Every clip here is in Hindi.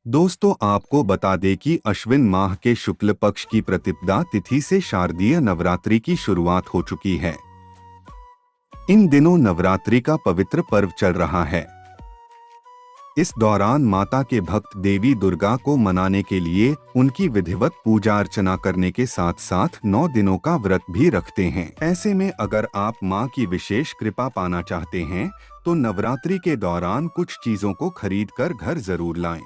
दोस्तों, आपको बता दें कि अश्विन माह के शुक्ल पक्ष की प्रतिपदा तिथि से शारदीय नवरात्रि की शुरुआत हो चुकी है। इन दिनों नवरात्रि का पवित्र पर्व चल रहा है। इस दौरान माता के भक्त देवी दुर्गा को मनाने के लिए उनकी विधिवत पूजा अर्चना करने के साथ साथ 9 दिनों का व्रत भी रखते हैं। ऐसे में अगर आप मां की विशेष कृपा पाना चाहते हैं तो नवरात्रि के दौरान कुछ चीजों को खरीद कर घर जरूर लाएं।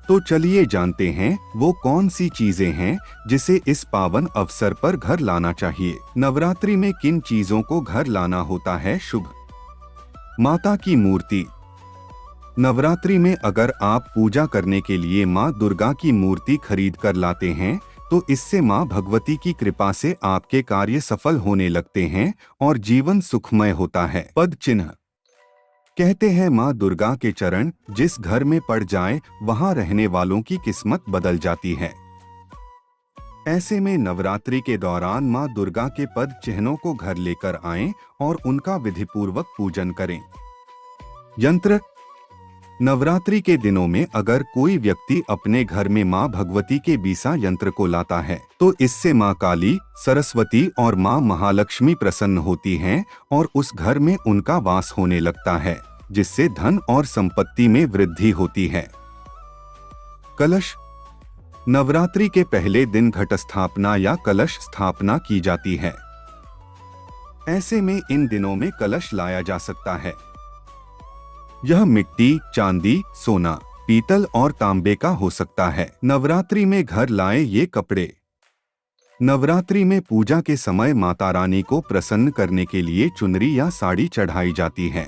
तो चलिए जानते हैं वो कौन सी चीजें हैं जिसे इस पावन अवसर पर घर लाना चाहिए। नवरात्रि में किन चीजों को घर लाना होता है शुभ? माता की मूर्ति। नवरात्रि में अगर आप पूजा करने के लिए मां दुर्गा की मूर्ति खरीद कर लाते हैं तो इससे मां भगवती की कृपा से आपके कार्य सफल होने लगते हैं और जीवन सुखमय होता है। पद चिन्ह। कहते हैं मां दुर्गा के चरण जिस घर में पड़ जाए वहां रहने वालों की किस्मत बदल जाती है। ऐसे में नवरात्रि के दौरान मां दुर्गा के पद चिन्हों को घर लेकर आएं और उनका विधिपूर्वक पूजन करें। यंत्र। नवरात्रि के दिनों में अगर कोई व्यक्ति अपने घर में मां भगवती के बीसा यंत्र को लाता है तो इससे मां काली, सरस्वती और मां महालक्ष्मी प्रसन्न होती हैं और उस घर में उनका वास होने लगता है, जिससे धन और संपत्ति में वृद्धि होती है। कलश। नवरात्रि के पहले दिन घट स्थापना या कलश स्थापना की जाती है। ऐसे में इन दिनों में कलश लाया जा सकता है। यह मिट्टी, चांदी, सोना, पीतल और तांबे का हो सकता है। नवरात्रि में घर लाए ये कपड़े। नवरात्रि में पूजा के समय माता रानी को प्रसन्न करने के लिए चुनरी या साड़ी चढ़ाई जाती है।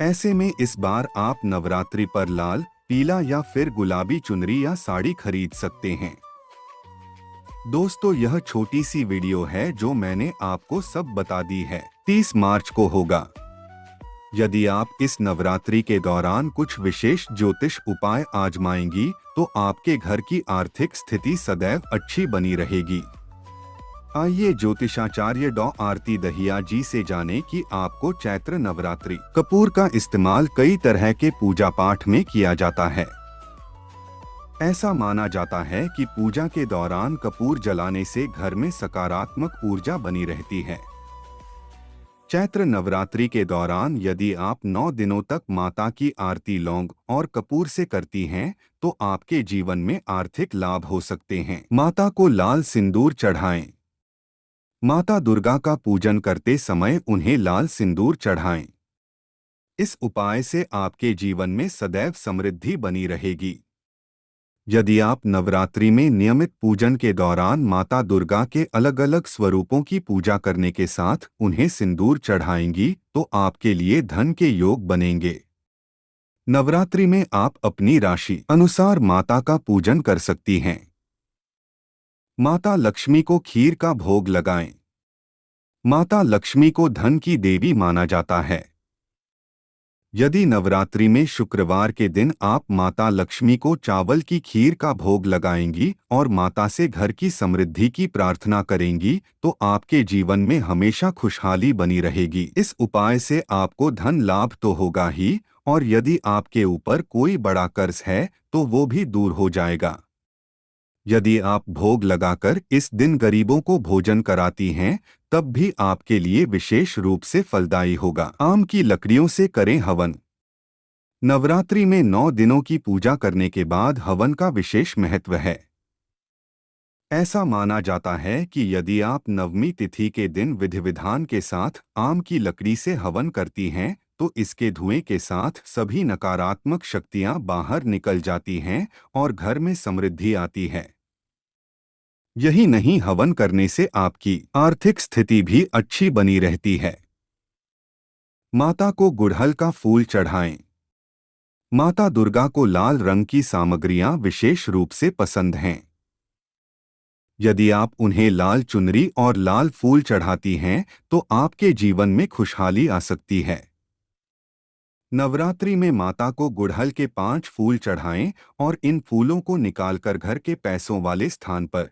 ऐसे में इस बार आप नवरात्रि पर लाल, पीला या फिर गुलाबी चुनरी या साड़ी खरीद सकते हैं। दोस्तों, यह छोटी सी वीडियो है जो मैंने आपको सब बता दी है। 30 मार्च को होगा। यदि आप इस नवरात्रि के दौरान कुछ विशेष ज्योतिष उपाय आजमाएंगी तो आपके घर की आर्थिक स्थिति सदैव अच्छी बनी रहेगी। आइए ज्योतिषाचार्य डॉ आरती दहिया जी से जाने कि आपको चैत्र नवरात्रि। कपूर का इस्तेमाल कई तरह के पूजा पाठ में किया जाता है। ऐसा माना जाता है कि पूजा के दौरान कपूर जलाने से घर में सकारात्मक ऊर्जा बनी रहती है। चैत्र नवरात्रि के दौरान यदि आप 9 दिनों तक माता की आरती लौंग और कपूर से करती हैं तो आपके जीवन में आर्थिक लाभ हो सकते हैं। माता को लाल सिंदूर चढ़ाएं। माता दुर्गा का पूजन करते समय उन्हें लाल सिंदूर चढ़ाएं। इस उपाय से आपके जीवन में सदैव समृद्धि बनी रहेगी। यदि आप नवरात्रि में नियमित पूजन के दौरान माता दुर्गा के अलग अलग स्वरूपों की पूजा करने के साथ उन्हें सिंदूर चढ़ाएंगी तो आपके लिए धन के योग बनेंगे। नवरात्रि में आप अपनी राशि अनुसार माता का पूजन कर सकती हैं। माता लक्ष्मी को खीर का भोग लगाएं। माता लक्ष्मी को धन की देवी माना जाता है। यदि नवरात्रि में शुक्रवार के दिन आप माता लक्ष्मी को चावल की खीर का भोग लगाएंगी और माता से घर की समृद्धि की प्रार्थना करेंगी तो आपके जीवन में हमेशा खुशहाली बनी रहेगी। इस उपाय से आपको धन लाभ तो होगा ही और यदि आपके ऊपर कोई बड़ा कर्ज है तो वो भी दूर हो जाएगा। यदि आप भोग लगाकर इस दिन गरीबों को भोजन कराती हैं तब भी आपके लिए विशेष रूप से फलदायी होगा। आम की लकड़ियों से करें हवन। नवरात्रि में 9 दिनों की पूजा करने के बाद हवन का विशेष महत्व है। ऐसा माना जाता है कि यदि आप नवमी तिथि के दिन विधि विधान के साथ आम की लकड़ी से हवन करती हैं तो इसके धुएं के साथ सभी नकारात्मक शक्तियां बाहर निकल जाती हैं और घर में समृद्धि आती है। यही नहीं, हवन करने से आपकी आर्थिक स्थिति भी अच्छी बनी रहती है। माता को गुड़हल का फूल चढ़ाएं। माता दुर्गा को लाल रंग की सामग्रियां विशेष रूप से पसंद हैं। यदि आप उन्हें लाल चुनरी और लाल फूल चढ़ाती हैं तो आपके जीवन में खुशहाली आ सकती है। नवरात्रि में माता को गुड़हल के 5 फूल चढ़ाएं और इन फूलों को निकालकर घर के पैसों वाले स्थान पर